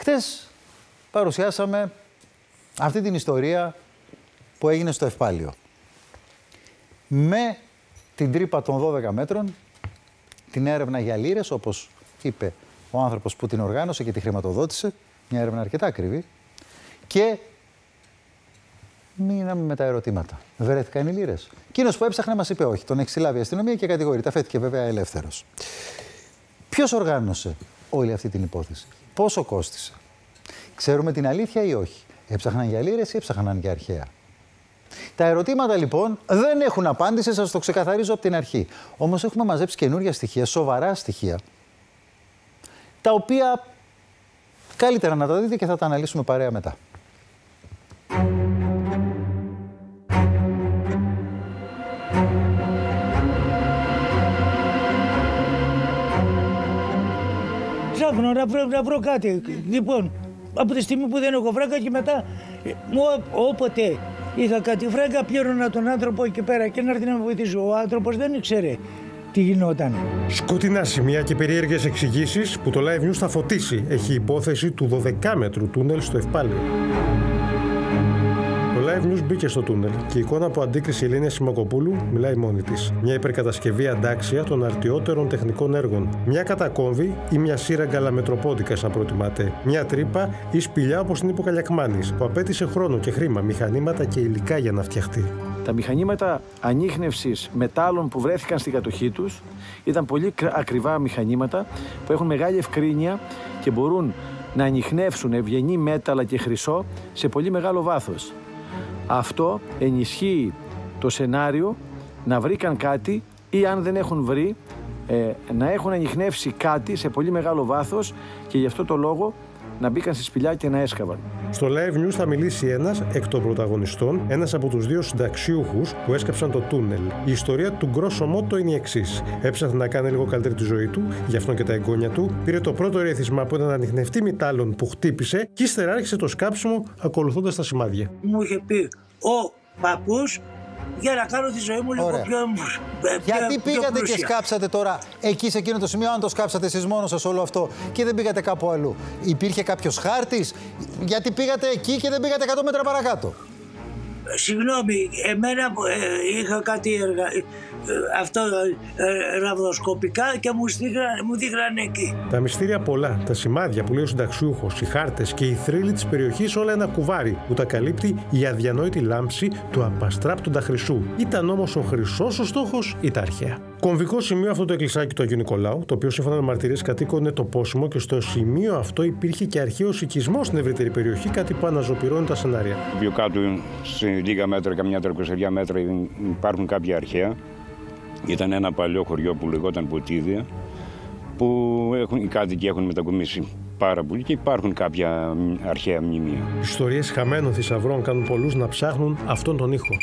Χτες παρουσιάσαμε αυτή την ιστορία που έγινε στο Ευπάλιο. Με την τρύπα των 12 μέτρων, την έρευνα για λίρες, όπως είπε ο άνθρωπος που την οργάνωσε και τη χρηματοδότησε, μια έρευνα αρκετά ακριβή, και μείναμε με τα ερωτήματα. Βρέθηκαν οι λίρες? Εκείνος που έψαχνε μας είπε όχι. Τον έχει συλλάβει η αστυνομία και κατηγορείται. Αφέθηκε βέβαια ελεύθερος. Ποιος οργάνωσε όλη αυτή την υπόθεση? Πόσο κόστισε? Ξέρουμε την αλήθεια ή όχι? Έψαχναν για λίρες ή έψαχναν για αρχαία? Τα ερωτήματα λοιπόν δεν έχουν απάντηση, σας το ξεκαθαρίζω από την αρχή. Όμως έχουμε μαζέψει καινούργια στοιχεία, σοβαρά στοιχεία, τα οποία καλύτερα να τα δείτε και θα τα αναλύσουμε παρέα μετά. Ψάχνω να βρω κάτι. Λοιπόν, από τη στιγμή που δεν έχω φράγκα και μετά, όποτε είχα κάτι φράγκα, πλήρωνα τον άνθρωπο εκεί πέρα και να έρθει να με βοηθήσει. Ο άνθρωπος δεν ήξερε τι γινόταν. Σκοτεινά σημεία και περίεργες εξηγήσεις που το Live News θα φωτίσει. Έχει υπόθεση του 12μέτρου τούνελ στο Ευπάλιο. Το Live News μπήκε στο τούνελ και η εικόνα που αντίκρισε η Ελένη Σιμακοπούλου μιλάει μόνη της. Μια υπερκατασκευή αντάξια των αρτιότερων τεχνικών έργων. Μια κατακόμβη ή μια σύραγγα λαμετροπόντικας, αν προτιμάτε. Μια τρύπα ή σπηλιά όπως την είπε ο Καλιακμάνης, που απέτησε χρόνο και χρήμα, μηχανήματα και υλικά για να φτιαχτεί. Τα μηχανήματα ανίχνευσης μετάλλων που βρέθηκαν στην κατοχή τους ήταν πολύ ακριβά μηχανήματα που έχουν μεγάλη ευκρίνεια και μπορούν να ανιχνεύσουν ευγενή μέταλλα και χρυσό σε πολύ μεγάλο βάθος. Αυτό ενισχύει το σενάριο να βρήκαν κάτι ή αν δεν έχουν βρει να έχουν ανιχνεύσει κάτι σε πολύ μεγάλο βάθος και γι' αυτό το λόγο να μπήκαν στη σπηλιά και να έσκαβαν. Στο Live News θα μιλήσει ένας εκ των πρωταγωνιστών, ένας από τους δύο συνταξιούχους που έσκαψαν το τούνελ. Η ιστορία του γκρόσο μότο είναι η εξής. Έψαχνε να κάνει λίγο καλύτερη τη ζωή του, γι' αυτό και τα εγγόνια του. Πήρε το πρώτο ερεθισμά από έναν ανιχνευτή μετάλλων που χτύπησε και ύστερα άρχισε το σκάψιμο ακολουθώντας τα σημάδια. Μου είχε πει ο παππούς για να κάνω τη ζωή μου λίγο πιο. Γιατί πήγατε και σκάψατε τώρα εκεί σε εκείνο το σημείο, αν το σκάψατε εσείς μόνος σας όλο αυτό και δεν πήγατε κάπου αλλού? Υπήρχε κάποιος χάρτης? Γιατί πήγατε εκεί και δεν πήγατε 100 μέτρα παρακάτω? Συγγνώμη, εμένα είχα κάτι ραβδοσκοπικά και μου δείχνανε εκεί. Τα μυστήρια πολλά, τα σημάδια που λέει ο συνταξιούχος, οι χάρτες και οι θρύλοι της περιοχής, όλα ένα κουβάρι που τα καλύπτει η αδιανόητη λάμψη του απαστράπτοντα χρυσού. Ήταν όμως ο χρυσός ο στόχος ή τα αρχαία? Κομβικό σημείο αυτό το εκκλησάκι του Αγίου Νικολάου, το οποίο σύμφωνα με μαρτυρίες κατοίκων είναι τοπόσιμο και στο σημείο αυτό υπήρχε και αρχαίος οικισμός στην ευρύτερη περιοχή, κάτι που αναζωπυρώνει τα σενάρια. Πιο κάτω, σε λίγα μέτρα, καμιά 300 μέτρα, υπάρχουν κάποια αρχαία. Ήταν ένα παλιό χωριό που λεγόταν Ποτίδια, που οι κάτοικοι έχουν μετακομίσει πάρα πολύ και υπάρχουν κάποια αρχαία μνημεία. Ιστορίες χαμένων θησαυρών κάνουν πολλούς να ψάχνουν αυτόν τον ήχο.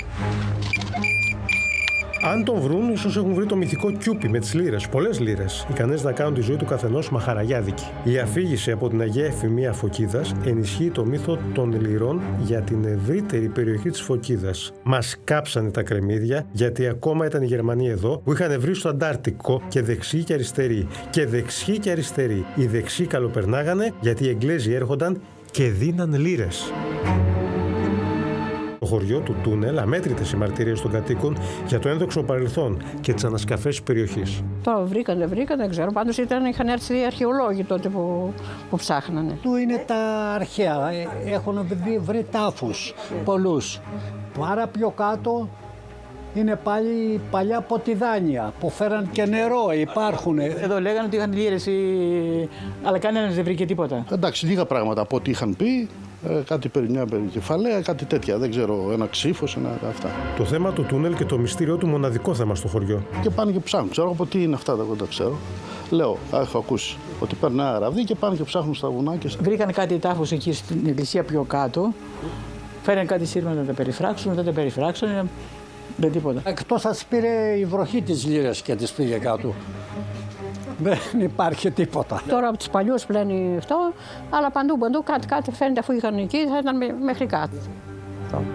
Αν τον βρουν, ίσως έχουν βρει το μυθικό Κιούπι με τις λίρες, πολλές λίρες, ικανές να κάνουν τη ζωή του καθενός μαχαραγιάδικη. Η αφήγηση από την Αγία Εφημεία Φωκίδας ενισχύει το μύθο των λιρών για την ευρύτερη περιοχή της Φωκίδας. Μας κάψανε τα κρεμμύδια, γιατί ακόμα ήταν οι Γερμανοί εδώ που είχαν βρει στο Αντάρτικο και δεξιοί και αριστεροί. Και δεξιοί και αριστεροί. Οι δεξιοί καλοπερνάγανε γιατί οι Εγγλέζοι έρχονταν και δίναν λίρες. Το χωριό του τούνελ, αμέτρητες οι μαρτυρίες των κατοίκων για το ένδοξο παρελθόν και τις ανασκαφές της περιοχής. Το βρήκαν, δεν ξέρω. Πάντως είχαν έρθει οι αρχαιολόγοι τότε που ψάχνανε. Του είναι τα αρχαία. Έχουν βρει τάφους πολλούς. Πάρα πιο κάτω είναι πάλι παλιά ποτιδάνια που φέραν και νερό, υπάρχουν. Εδώ λέγανε ότι είχαν λίρες, αλλά κανένας δεν βρήκε τίποτα. Εντάξει, λίγα πράγματα από ό,τι είχαν πει. Κάτι μια περικεφαλαία, κάτι τέτοια. Δεν ξέρω, ένα ξύφος, αυτά. Το θέμα του τούνελ και το μυστήριό του μοναδικό θέμα στο χωριό. Και πάνε και ψάχνουν. Ξέρω από τι είναι αυτά, δεν τα ξέρω. Λέω, έχω ακούσει ότι παίρνουν ένα ραβδί και πάνε και ψάχνουν στα βουνά. Βρήκαν κάτι τάφους εκεί στην εκκλησία πιο κάτω. Φέραν κάτι σύρμα να τα περιφράξουν, δεν τα περιφράξαν. Δεν τίποτα. Εκτός σας πήρε η βροχή της λίρες και τις πήγε κάτω. Δεν υπάρχει τίποτα. Τώρα από τους παλιούς πλένει αυτό, αλλά παντού κάτι φαίνεται, αφού είχαν εκεί θα ήταν μέχρι κάτω.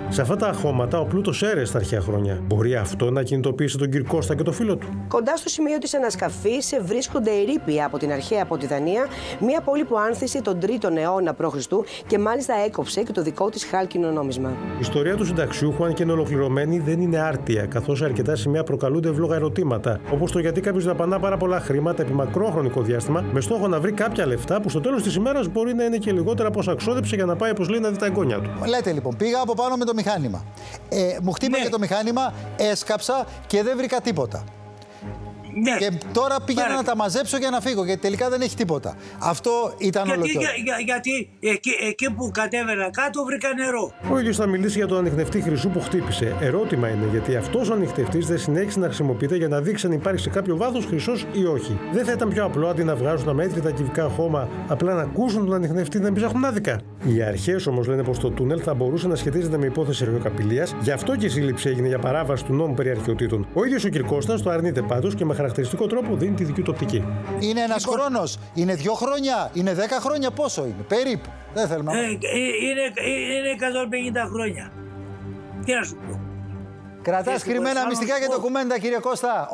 Σε αυτά τα αχώματα ο πλούτος έρεε στα αρχαία χρόνια. Μπορεί αυτό να κινητοποιήσει τον κύριο Κώστα και το φίλο του? Κοντά στο σημείο της ανασκαφής βρίσκονται ερείπια από την αρχαία Ποτιδανία, μια πόλη που άνθησε τον 3ο αιώνα π.Χ. και μάλιστα έκοψε και το δικό της χάλκινο νόμισμα. Η ιστορία του συνταξιούχου, αν και είναι ολοκληρωμένη, δεν είναι άρτια, καθώς σε αρκετά σημεία προκαλούνται ευλόγα ερωτήματα. Όπως το γιατί κάποιος δαπανά πάρα πολλά χρήματα επί μακρό χρονικό διάστημα, με στόχο να βρει κάποια λεφτά που στο τέλος της ημέρας μπορεί να είναι και λιγότερα από όσα ξόδεψε για να πάει, όπως λέει, να δει τα εγγόνια του. Λέτε λοιπόν, πήγα από πάνω με το μηχάνημα. Μου χτύπησε το μηχάνημα, έσκαψα και δεν βρήκα τίποτα. Ναι. Και τώρα πήγαινα να τα μαζέψω για να φύγω, γιατί τελικά δεν έχει τίποτα. Αυτό ήταν όλο και όλο. Γιατί εκεί που κατέβαινα κάτω βρήκα νερό. Ο ίδιος θα μιλήσει για τον ανιχνευτή χρυσού που χτύπησε. Ερώτημα είναι γιατί αυτός ο ανιχνευτής δεν συνέχισε να χρησιμοποιείται για να δείξει αν υπάρχει σε κάποιο βάθος χρυσός ή όχι. Δεν θα ήταν πιο απλό αντί να βγάζουν αμέτρητα κυβικά χώμα, απλά να ακούσουν τον ανιχνευτή να μην ψάχνουν άδικα? Οι αρχές όμως λένε πως το τούνελ θα μπορούσε να σχετίζεται με υπόθεση αρχαιοκαπηλείας, γι' αυτό και η σύλληψη έγινε για παράβαση του νόμου περί αρχαιοτήτων. Ο ίδιος ο κ. Κώστας το αρνείται πάντως και με χαρακτηριστικό τρόπο δίνει τη δική του οπτική. Είναι ένας χρόνος, είναι 2 χρόνια, είναι 10 χρόνια, πόσο είναι, περίπου? Δεν θέλουμε. Είναι 150 χρόνια. Τι να σου πω. Κρατάς κρυμμένα μυστικά και ντοκουμέντα, κύριε Κώστα.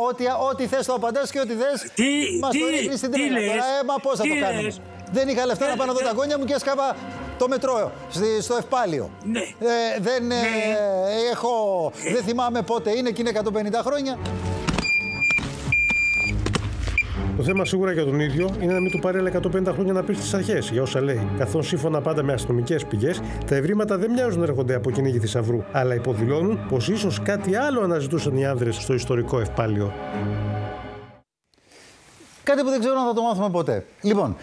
Ό,τι θες το απαντάς και ό,τι θες μας το ρίχνεις στην τρέλα. Τώρα, μα πώς θα το κάνουμε? Δεν είχα λεφτά να πάω να δω τα γόνια μου και έσκαβα το μετρό στο Ευπάλιο. Ναι. Δεν θυμάμαι πότε είναι και είναι 150 χρόνια. Το θέμα σίγουρα για τον ίδιο είναι να μην του πάρει άλλα 150 χρόνια να πει στις αρχές για όσα λέει. Καθώς σύμφωνα πάντα με αστυνομικές πηγές, τα ευρήματα δεν μοιάζουν να έρχονται από κυνήγι θησαυρού, αλλά υποδηλώνουν πως ίσως κάτι άλλο αναζητούσαν οι άνδρες στο ιστορικό Ευπάλιο. Κάτι που δεν ξέρω αν θα το μάθουμε ποτέ. Λοιπόν,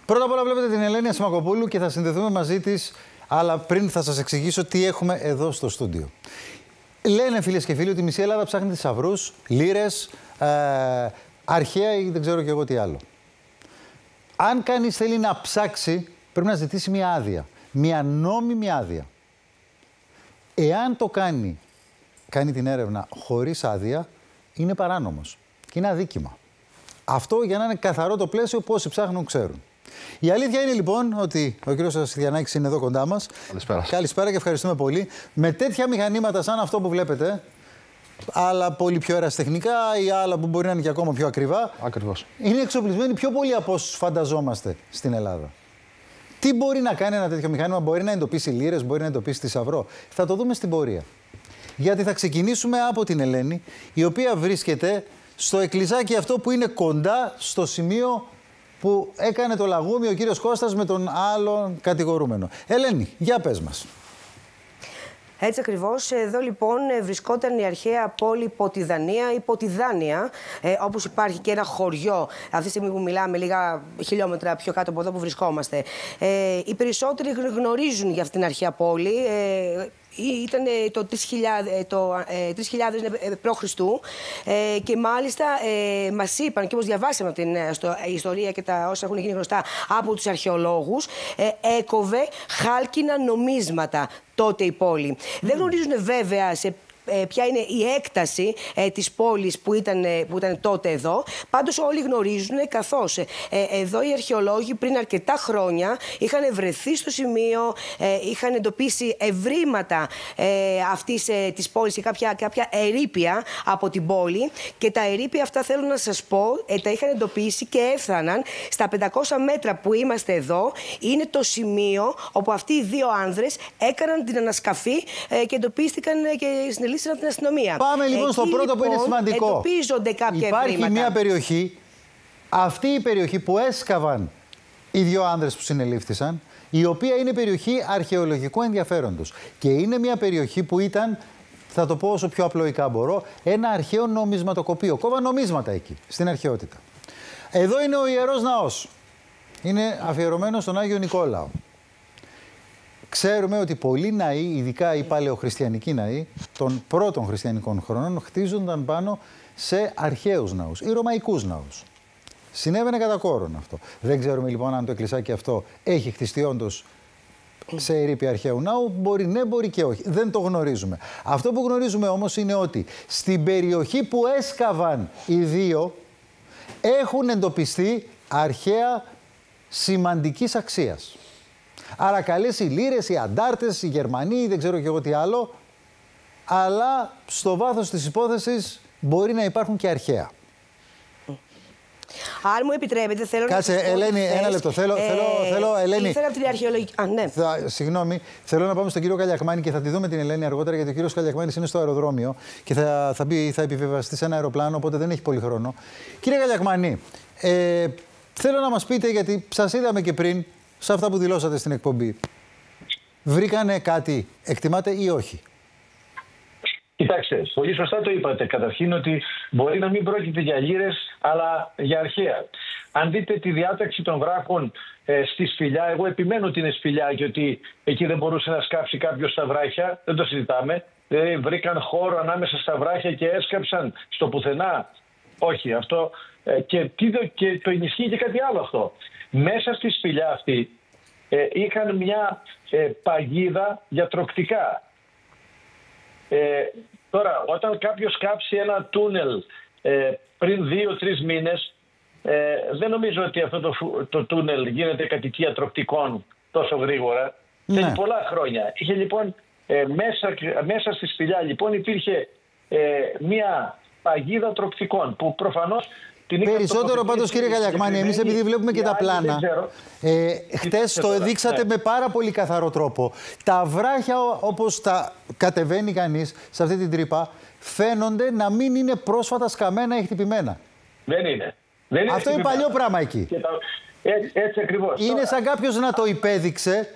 πρώτα απ' όλα βλέπετε την Ελένη Ασημακοπούλου και θα συνδεθούμε μαζί της, αλλά πριν θα σας εξηγήσω τι έχουμε εδώ στο στούντιο. Λένε φίλες και φίλοι ότι η μισή Ελλάδα ψάχνει θησαυρούς, λίρες, αρχαία ή δεν ξέρω και εγώ τι άλλο. Αν κανείς θέλει να ψάξει, πρέπει να ζητήσει μια άδεια. Μια νόμιμη άδεια. Εάν το κάνει την έρευνα χωρίς άδεια, είναι παράνομος. Και είναι αδίκημα. Αυτό για να είναι καθαρό το πλαίσιο, πόσοι ψάχνουν ξέρουν. Η αλήθεια είναι λοιπόν ότι ο κύριος Ασιδιανάκης είναι εδώ κοντά μας. Καλησπέρα. Καλησπέρα και ευχαριστούμε πολύ. Με τέτοια μηχανήματα σαν αυτό που βλέπετε, άλλα πολύ πιο αεραστεχνικά ή άλλα που μπορεί να είναι και ακόμα πιο ακριβά. Ακριβώς. Είναι εξοπλισμένοι πιο πολύ από όσους φανταζόμαστε στην Ελλάδα. Τι μπορεί να κάνει ένα τέτοιο μηχάνημα? Μπορεί να εντοπίσει λίρες, μπορεί να εντοπίσει θησαυρό. Θα το δούμε στην πορεία. Γιατί θα ξεκινήσουμε από την Ελένη, η οποία βρίσκεται στο εκκλησάκι αυτό που είναι κοντά στο σημείο που έκανε το λαγούμι ο κύριος Κώστας με τον άλλον κατηγορούμενο. Ελένη, για πες μας. Έτσι ακριβώς. Εδώ λοιπόν βρισκόταν η αρχαία πόλη Ποτιδανία ή Ποτιδάνια, όπως υπάρχει και ένα χωριό αυτή τη στιγμή που μιλάμε, λίγα χιλιόμετρα πιο κάτω από εδώ που βρισκόμαστε. Οι περισσότεροι γνωρίζουν για αυτήν την αρχαία πόλη. Ήταν το 3000 π.Χ. Και μάλιστα μας είπαν και όπως διαβάσαμε την ιστορία και τα όσα έχουν γίνει γνωστά από τους αρχαιολόγους, έκοβε χάλκινα νομίσματα τότε η πόλη. Δεν γνωρίζουν βέβαια ποια είναι η έκταση της πόλης που ήταν τότε εδώ. Πάντως όλοι γνωρίζουν, καθώς εδώ οι αρχαιολόγοι πριν αρκετά χρόνια είχαν βρεθεί στο σημείο, είχαν εντοπίσει ευρήματα αυτής της πόλης και κάποια ερείπια από την πόλη, και τα ερείπια αυτά, θέλω να σας πω, τα είχαν εντοπίσει και έφταναν στα 500 μέτρα που είμαστε εδώ. Είναι το σημείο όπου αυτοί οι δύο άνδρες έκαναν την ανασκαφή και εντοπίστηκαν και συνελήφθησαν από την αστυνομία. Πάμε λοιπόν στο πρώτο που είναι σημαντικό. Εντοπίζονται κάποια Υπάρχει ευρήματα. μια περιοχή, αυτή η περιοχή που έσκαβαν οι δύο άνδρες που συνελήφθησαν, η οποία είναι περιοχή αρχαιολογικού ενδιαφέροντος. Και είναι μια περιοχή που ήταν, θα το πω όσο πιο απλοϊκά μπορώ, ένα αρχαίο νομισματοκοπείο. Κόβαν νομίσματα εκεί, στην αρχαιότητα. Εδώ είναι ο Ιερός Ναός. Είναι αφιερωμένος στον Άγιο Νικόλαο. Ξέρουμε ότι πολλοί ναοί, ειδικά οι παλαιοχριστιανικοί ναοί των πρώτων χριστιανικών χρονών, χτίζονταν πάνω σε αρχαίους ναούς ή ρωμαϊκούς ναούς. Συνέβαινε κατά κόρον αυτό. Δεν ξέρουμε λοιπόν αν το εκκλησάκι αυτό έχει χτιστεί όντως σε ερείπια αρχαίου ναού. Μπορεί ναι, μπορεί και όχι. Δεν το γνωρίζουμε. Αυτό που γνωρίζουμε όμως είναι ότι στην περιοχή που έσκαβαν οι δύο έχουν εντοπιστεί αρχαία σημαντικής αξίας. Άρα καλές οι λύρες, οι αντάρτες, οι Γερμανοί, δεν ξέρω και εγώ τι άλλο. Αλλά στο βάθος της υπόθεσης μπορεί να υπάρχουν και αρχαία. Αν μου επιτρέπετε, θέλω να κάτσε, Ελένη, ένα λεπτό. Θέλω, Ελένη. Ήθελα από την αρχαιολογική. Ναι. Συγγνώμη, θέλω να πάμε στον κύριο Καλιακμάνη και θα τη δούμε την Ελένη αργότερα, γιατί ο κύριος Καλιακμάνης είναι στο αεροδρόμιο και θα επιβεβαστεί σε ένα αεροπλάνο, οπότε δεν έχει πολύ χρόνο. Κύριε Καλιακμάνη, θέλω να μας πείτε, γιατί σας είδαμε και πριν σε αυτά που δηλώσατε στην εκπομπή. Βρήκανε κάτι, εκτιμάτε ή όχι? Κοιτάξτε, πολύ σωστά το είπατε. Καταρχήν ότι μπορεί να μην πρόκειται για λύρες, αλλά για αρχαία. Αν δείτε τη διάταξη των βράχων στη Σπηλιά, εγώ επιμένω ότι είναι Σπηλιά και ότι εκεί δεν μπορούσε να σκάψει κάποιος στα βράχια, δεν το συζητάμε. Βρήκαν χώρο ανάμεσα στα βράχια και έσκαψαν στο πουθενά. Όχι, αυτό. Και το ενισχύει και κάτι άλλο αυτό. Μέσα στη Σπηλιά αυτή είχαν μια παγίδα για τρωκτικά. Τώρα, όταν κάποιος κάψει ένα τούνελ πριν 2-3 μήνες, δεν νομίζω ότι αυτό το τούνελ γίνεται κατοικία τρωκτικών τόσο γρήγορα. Ναι. Θέλει πολλά χρόνια. Είχε λοιπόν μέσα στη Σπηλιά λοιπόν υπήρχε μια παγίδα τρωκτικών που προφανώς περισσότερο πάντως, κύριε Καλιακμάνη, εμείς επειδή βλέπουμε και τα πλάνα, χτες το δείξατε με πάρα πολύ καθαρό τρόπο. Τα βράχια, όπως τα κατεβαίνει κανείς σε αυτή την τρύπα, φαίνονται να μην είναι πρόσφατα σκαμμένα ή χτυπημένα. Δεν είναι. Αυτό είναι παλιό πράγμα εκεί. Έτσι ακριβώς. Είναι σαν κάποιος να το υπέδειξε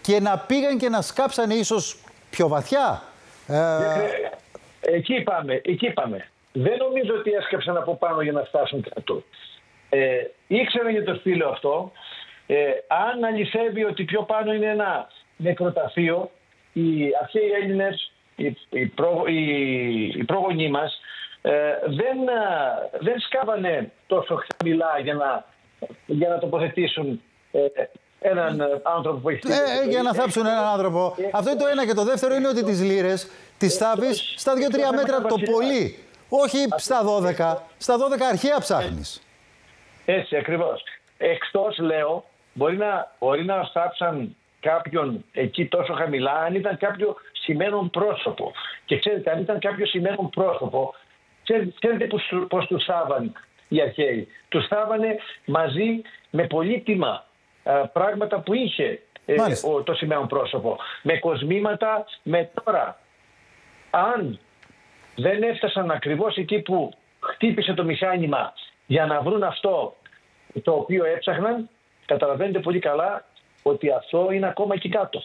και να πήγαν και να σκάψανε ίσως πιο βαθιά. Εκεί πάμε. Δεν νομίζω ότι έσκαψαν από πάνω για να φτάσουν κάτω. Ήξεραν για το στήλο αυτό. Αν αληθεύει ότι πιο πάνω είναι ένα νεκροταφείο, οι αρχαίοι Έλληνες, οι πρόγονοί μας, δεν σκάβανε τόσο χαμηλά για να τοποθετήσουν έναν άνθρωπο που έχει για να θάψουν έναν άνθρωπο. Αυτό είναι το ένα. Και το δεύτερο είναι ότι τις λύρες τις θάβεις στα 2-3 μέτρα το πολύ. Όχι στα 12. Στα 12 αρχαία ψάχνεις. Έτσι ακριβώς. Εκτός, λέω, μπορεί να στάψαν κάποιον εκεί τόσο χαμηλά αν ήταν κάποιο σημαίνον πρόσωπο. Και ξέρετε, αν ήταν κάποιο σημαίνον πρόσωπο, ξέρετε πώς τους θάβαν οι αρχαίοι. Τους θάβανε μαζί με πολύτιμα πράγματα που είχε το σημαίνον πρόσωπο. Με κοσμήματα, με τώρα. Αν δεν έφτασαν ακριβώς εκεί που χτύπησε το μηχάνημα για να βρουν αυτό το οποίο έψαχναν, καταλαβαίνετε πολύ καλά ότι αυτό είναι ακόμα εκεί κάτω.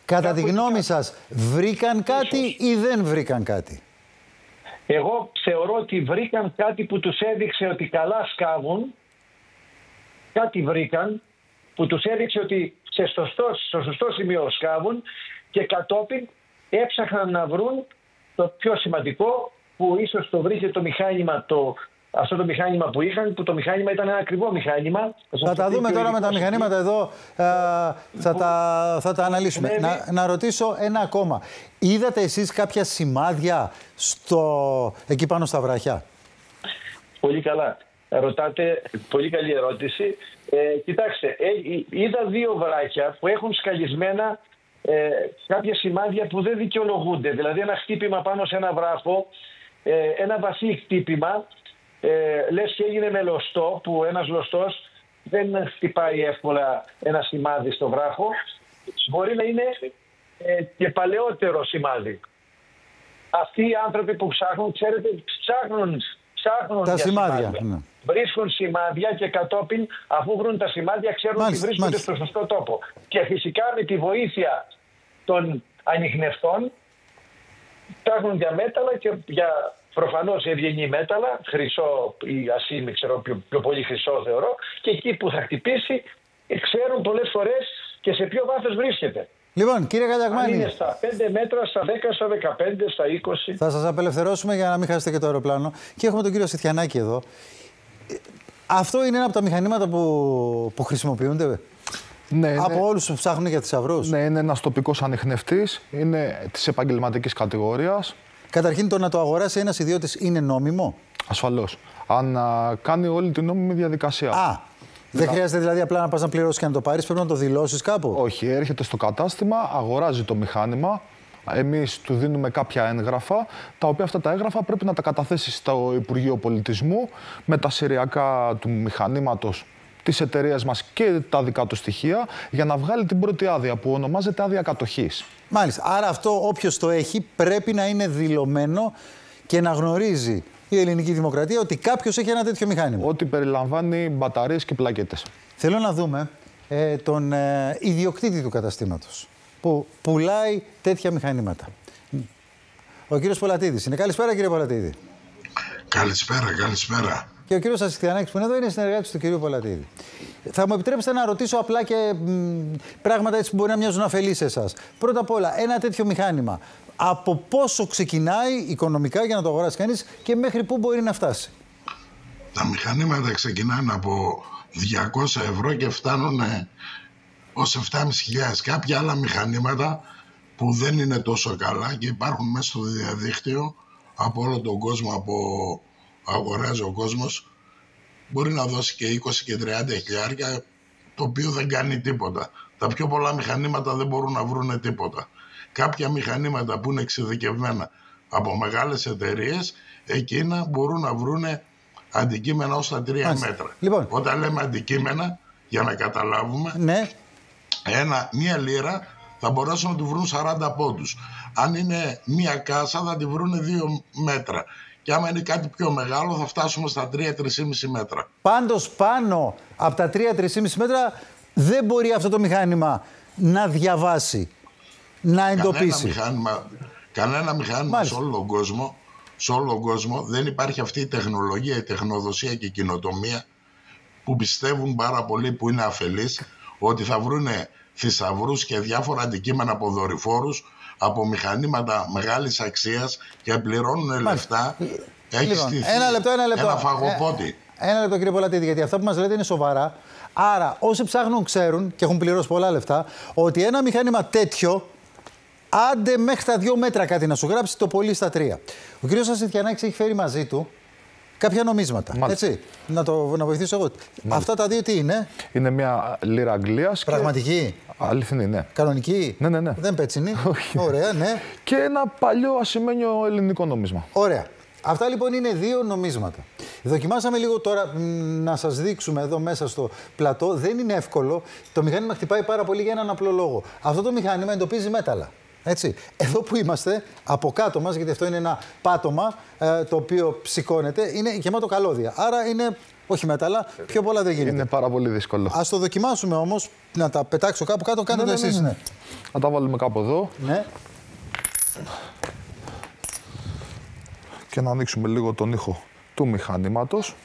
Κατά τη γνώμη σας, βρήκαν κάτι ή δεν βρήκαν κάτι? Εγώ θεωρώ ότι βρήκαν κάτι που τους έδειξε ότι καλά σκάβουν. Κάτι βρήκαν που τους έδειξε ότι στο σωστό σημείο σκάβουν και κατόπιν έψαχναν να βρουν το πιο σημαντικό που ίσως το βρήκε το μηχάνημα, αυτό το μηχάνημα που είχαν, που το μηχάνημα ήταν ένα ακριβό μηχάνημα. Θα τα δούμε τώρα με τα μηχανήματα εδώ, θα τα αναλύσουμε. Να ρωτήσω ένα ακόμα. Είδατε εσείς κάποια σημάδια εκεί πάνω στα βράχια? Πολύ καλά. Ρωτάτε, πολύ καλή ερώτηση. Κοιτάξτε, είδα 2 βράχια που έχουν σκαλισμένα κάποια σημάδια που δεν δικαιολογούνται. Δηλαδή ένα χτύπημα πάνω σε ένα βράχο, ένα βαθύ χτύπημα, λες και έγινε με λωστό, που ένας λωστός δεν χτυπάει εύκολα ένα σημάδι στο βράχο. Μπορεί να είναι και παλαιότερο σημάδι. Αυτοί οι άνθρωποι που ψάχνουν, ξέρετε, ψάχνουν τα σημάδια. Ναι. Βρίσκουν σημάδια και κατόπιν, αφού βρουν τα σημάδια, ξέρουν ότι βρίσκονται στο σωστό τόπο. Και φυσικά με τη βοήθεια των ανιχνευτών ψάχνουν για μέταλλα και για προφανώς ευγενή μέταλλα, χρυσό ή ασήμι, ξέρω, πιο πολύ χρυσό θεωρώ, και εκεί που θα χτυπήσει ξέρουν πολλές φορές και σε ποιο βάθος βρίσκεται. Λοιπόν, κύριε Καλιακμάνη. Αν είναι στα 5 μέτρα, στα 10, στα 15, στα 20. Θα σας απελευθερώσουμε για να μην χάσετε και το αεροπλάνο. Και έχουμε τον κύριο Σιθιανάκη εδώ. Αυτό είναι ένα από τα μηχανήματα που χρησιμοποιούνται από όλους που ψάχνουν για θησαυρούς. Ναι, είναι ένας τοπικός ανιχνευτής. Είναι της επαγγελματικής κατηγορίας. Καταρχήν, το να το αγοράσει ένας ιδιώτης είναι νόμιμο? Ασφαλώς. Αν κάνει όλη την νόμιμη διαδικασία. Δεν χρειάζεται δηλαδή απλά να πας να πληρώσεις και να το πάρεις, πρέπει να το δηλώσεις κάπου. Όχι, έρχεται στο κατάστημα, αγοράζει το μηχάνημα. Εμείς του δίνουμε κάποια έγγραφα, τα οποία αυτά τα έγγραφα πρέπει να τα καταθέσει στο Υπουργείο Πολιτισμού με τα σηριακά του μηχανήματος της εταιρείας μας και τα δικά του στοιχεία, για να βγάλει την πρώτη άδεια που ονομάζεται άδεια κατοχής. Μάλιστα. Άρα αυτό όποιος το έχει πρέπει να είναι δηλωμένο και να γνωρίζει η ελληνική δημοκρατία ότι κάποιος έχει ένα τέτοιο μηχάνημα. Ότι περιλαμβάνει μπαταρίες και πλακέτες. Θέλω να δούμε τον ιδιοκτήτη του καταστήματος που πουλάει τέτοια μηχανήματα. Ο κύριος Πολατίδης είναι. Καλησπέρα, κύριε Πολατίδη. Καλησπέρα. Και ο κύριος Ασιστιανάκης που είναι εδώ είναι συνεργάτης του κυρίου Πολατίδη. Θα μου επιτρέψετε να ρωτήσω απλά και πράγματα έτσι που μπορεί να μοιάζουν αφελείς σε εσάς. Πρώτα απ' όλα, ένα τέτοιο μηχάνημα, από πόσο ξεκινάει οικονομικά για να το αγοράσει κανείς και μέχρι πού μπορεί να φτάσει? Τα μηχανήματα ξεκινάνε από 200 ευρώ και φτάνουν ως 7.500. Κάποια άλλα μηχανήματα που δεν είναι τόσο καλά και υπάρχουν μέσα στο διαδίκτυο από όλο τον κόσμο, αγοράζει ο κόσμος, μπορεί να δώσει και 20 και 30 χιλιάρια, το οποίο δεν κάνει τίποτα. Τα πιο πολλά μηχανήματα δεν μπορούν να βρουν τίποτα. Κάποια μηχανήματα που είναι εξειδικευμένα από μεγάλες εταιρείες, εκείνα μπορούν να βρουν αντικείμενα ως τα 3 μέτρα. Λοιπόν. Όταν λέμε αντικείμενα, για να καταλάβουμε, ναι. Μία λίρα θα μπορέσουν να του βρουν 40 πόντους. Αν είναι μία κάσα θα τη βρουν 2 μέτρα. Και άμα είναι κάτι πιο μεγάλο θα φτάσουμε στα 3-3,5 μέτρα. Πάντως πάνω από τα 3-3,5 μέτρα δεν μπορεί αυτό το μηχάνημα να διαβάσει, να εντοπίσει. Κανένα μηχάνημα σε όλο τον κόσμο δεν υπάρχει αυτή η τεχνολογία, η τεχνοδοσία και η κοινοτομία που πιστεύουν πάρα πολύ, που είναι αφελείς, ότι θα βρούνε θησαυρούς και διάφορα αντικείμενα από δορυφόρους, από μηχανήματα μεγάλης αξίας και πληρώνουν λεφτά. Έχει στηθεί ένα φαγοπότη. Ένα λεπτό, κύριε Πολατίδη, γιατί αυτά που μας λέτε είναι σοβαρά. Άρα όσοι ψάχνουν ξέρουν και έχουν πληρώσει πολλά λεφτά ότι ένα μηχάνημα τέτοιο, άντε μέχρι τα 2 μέτρα κάτι να σου γράψει, το πολύ στα 3. Ο κύριος Ασιτιανάκης έχει φέρει μαζί του κάποια νομίσματα. Έτσι. Να βοηθήσω εγώ. Αυτά τα δύο τι είναι? Είναι μια λίρα Αγγλίας. Πραγματική. Αληθινή, ναι. Κανονική. Ναι. Δεν πέτσινη. Ωραία, ναι. Και ένα παλιό ασημένιο ελληνικό νόμισμα. Ωραία. Αυτά λοιπόν είναι 2 νομίσματα. Δοκιμάσαμε λίγο τώρα να σας δείξουμε εδώ μέσα στο πλατό. Δεν είναι εύκολο. Το μηχάνημα χτυπάει πάρα πολύ για έναν απλό λόγο. Αυτό το μηχάνημα εντοπίζει μέταλλα. Έτσι. Εδώ που είμαστε, από κάτω μας, γιατί αυτό είναι ένα πάτωμα το οποίο ψηκώνεται, είναι γεμάτο καλώδια. Άρα είναι όχι μέταλλα, πιο πολλά δεν γίνεται. Είναι πάρα πολύ δύσκολο. Ας το δοκιμάσουμε όμως, να τα πετάξω κάπου κάτω, κάντε το εσείς. Ναι. Να τα βάλουμε κάπου εδώ. Ναι. Και να ανοίξουμε λίγο τον ήχο του μηχανήματος.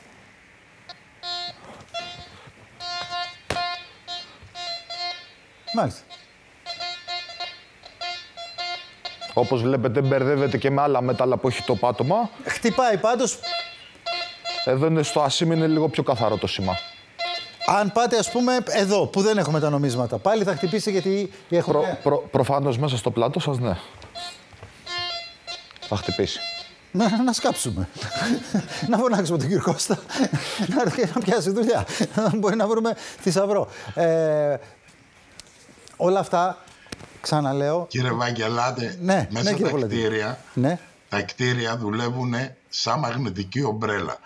Μάλιστα. Όπως βλέπετε μπερδεύεται και με άλλα μέταλλα που έχει το πάτωμα. Χτυπάει πάντως. Εδώ είναι στο ασίμι, είναι λίγο πιο καθαρό το σήμα. Αν πάτε ας πούμε εδώ που δεν έχουμε τα νομίσματα, πάλι θα χτυπήσει γιατί έχουμε... Προφανώς μέσα στο πλάτο σας, ναι. Θα χτυπήσει. Να σκάψουμε. Να φωνάξουμε τον κύριο Κώστα να έρθει να πιάσει δουλειά. Μπορεί να βρούμε θησαυρό. Όλα αυτά, ξαναλέω... Κύριε Βαγγελάτε, μέσα τα κτίρια, τα κτίρια δουλεύουν σαν μαγνητική ομπρέλα.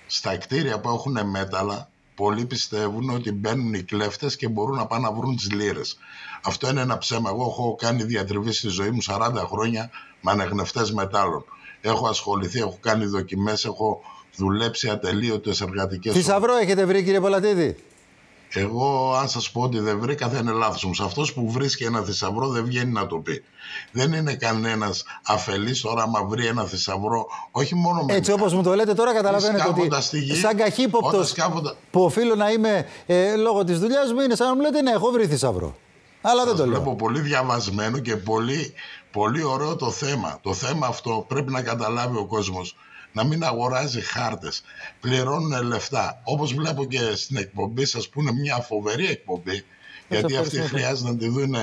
Στα κτίρια που έχουν μέταλλα, πολλοί πιστεύουν ότι μπαίνουν οι κλέφτες και μπορούν να πάνε να βρουν τις λίρες. Αυτό είναι ένα ψέμα. Εγώ έχω κάνει διατριβή στη ζωή μου 40 χρόνια με ανεγνευτές μετάλλων. Έχω ασχοληθεί, έχω κάνει δοκιμές, έχω δουλέψει ατελείωτες εργατικές ώρες. Θησαυρό έχετε βρει, κύριε Πολατίδη? Εγώ, αν σας πω ότι δεν βρήκα, θα είναι λάθος μου. Σε αυτός που βρίσκει ένα θησαυρό δεν βγαίνει να το πει. Δεν είναι κανένας αφελής τώρα άμα βρει ένα θησαυρό, όχι μόνο με... Έτσι όπως μου το λέτε τώρα, καταλαβαίνετε ότι σαν καχύποπτος που οφείλω να είμαι λόγω της δουλειάς μου, είναι σαν να μου λέτε ναι, έχω βρει θησαυρό. Αλλά δεν το λέω. Βλέπω πολύ διαβασμένο και πολύ ωραίο το θέμα. Το θέμα αυτό πρέπει να καταλάβει ο κόσμος. Να μην αγοράζει χάρτες. Πληρώνουν λεφτά. Όπως βλέπω και στην εκπομπή σας που είναι μια φοβερή εκπομπή. Γιατί αυτή χρειάζεται να τη δουν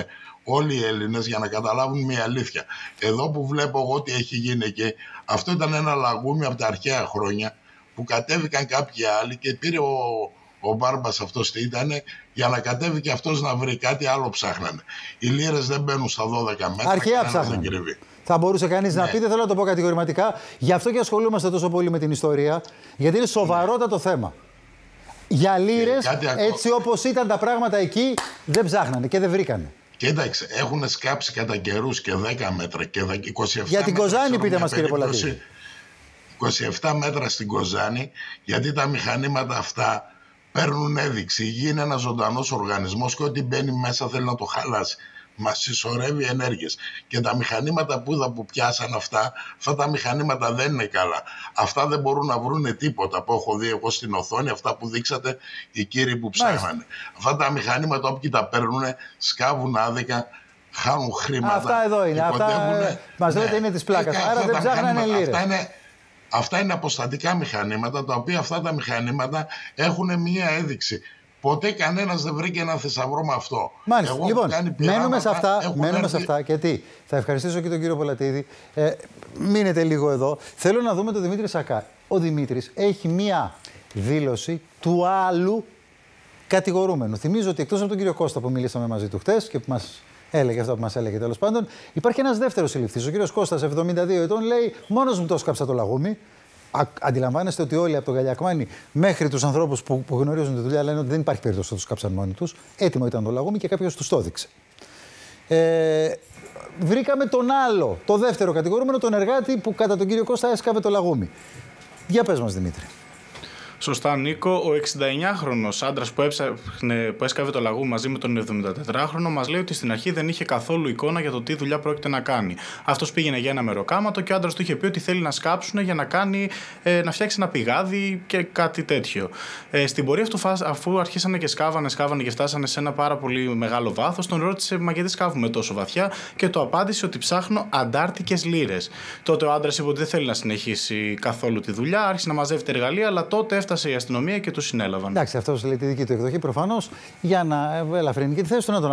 όλοι οι Έλληνες για να καταλάβουν μια αλήθεια. Εδώ που βλέπω εγώ τι έχει γίνει εκεί, αυτό ήταν ένα λαγούμι από τα αρχαία χρόνια που κατέβηκαν κάποιοι άλλοι και πήρε ο ο Μπάρμπας αυτός τι ήταν, για να κατέβει και αυτός να βρει κάτι άλλο ψάχνανε. Οι λίρες δεν μπαίνουν στα 12 μέτρα. Αρχαία ψάχνανε. Θα μπορούσε κανείς να πει, δεν θέλω να το πω κατηγορηματικά, γι' αυτό και ασχολούμαστε τόσο πολύ με την ιστορία, γιατί είναι σοβαρότατο θέμα. Για λίρες, έτσι όπως ήταν τα πράγματα εκεί, δεν ψάχνανε και δεν βρήκανε. Κοίταξε, έχουν σκάψει κατά καιρούς και 10 μέτρα και 27 για την Κοζάνη πείτε μας κύριε Πολατίδη. 27 μέτρα στην Κοζάνη, γιατί τα μηχανήματα αυτά παίρνουν έδειξη. Η γη είναι ένας ζωντανός οργανισμός και ό,τι μπαίνει μέσα θέλει να το χαλάσει. Μας συσσωρεύει ενέργειες. Και τα μηχανήματα που είδα που πιάσαν αυτά τα μηχανήματα δεν είναι καλά. Αυτά δεν μπορούν να βρούνε τίποτα που έχω δει εγώ στην οθόνη, αυτά που δείξατε οι κύριοι που ψάχνανε. Αυτά τα μηχανήματα όποιοι τα παίρνουν σκάβουν άδικα, χάνουν χρήματα. Αυτά εδώ είναι. Αυτά μας λέτε είναι της πλάκας. Άρα δεν ψάχνανε λίρες. Αυτά είναι αποστατικά μηχανήματα, τα οποία αυτά τα μηχανήματα έχουν μία έδειξη. Ποτέ κανένας δεν βρήκε ένα θησαυρό με αυτό. Μάλιστα. Λοιπόν, μένουμε σε αυτά και τι. Θα ευχαριστήσω και τον κύριο Πολατίδη. Μείνετε λίγο εδώ. Θέλω να δούμε τον Δημήτρη Σακά. Ο Δημήτρης έχει μία δήλωση του άλλου κατηγορούμενου. Θυμίζω ότι εκτός από τον κύριο Κώστα που μιλήσαμε μαζί του χτες και που μας έλεγε αυτό που μας έλεγε τέλος πάντων, υπάρχει ένας δεύτερος συλληφθής. Ο κύριος Κώστας, 72 ετών, λέει: μόνος μου το σκάψα το λαγούμι. Αντιλαμβάνεστε ότι όλοι από τον Καλιακμάνη μέχρι τους ανθρώπους που γνωρίζουν τη δουλειά λένε ότι δεν υπάρχει περίπτωση να τους κάψαν μόνοι τους. Έτοιμο ήταν το λαγούμι και κάποιος τους το έδειξε. Βρήκαμε τον άλλο, το δεύτερο κατηγορούμενο, τον εργάτη που κατά τον κύριο Κώστα έσκαβε το λαγούμι. Για πες μας, Δημήτρη. Σωστά, Νίκο. Ο 69χρονος άντρας που έσκαβε το λαγούμι μαζί με τον 74χρονο μας λέει ότι στην αρχή δεν είχε καθόλου εικόνα για το τι δουλειά πρόκειται να κάνει. Αυτός πήγαινε για ένα μεροκάματο και ο άντρας του είχε πει ότι θέλει να σκάψουν για να φτιάξει ένα πηγάδι και κάτι τέτοιο. Στην πορεία αφού αρχίσανε και σκάβανε και φτάσανε σε ένα πάρα πολύ μεγάλο βάθος, τον ρώτησε: μα γιατί σκάβουμε τόσο βαθιά? Και το απάντησε ότι ψάχνω αντάρτικες λίρες. Τότε ο άντρας είπε ότι δεν θέλει να συνεχίσει καθόλου τη δουλειά, άρχισε να μαζεύει εργαλεία, αλλά τότε έφτασε η αστυνομία και του συνέλαβαν. Εντάξει, αυτός λέει τη δική του εκδοχή προφανώς για να ελαφρύνει και τη θέση του να τον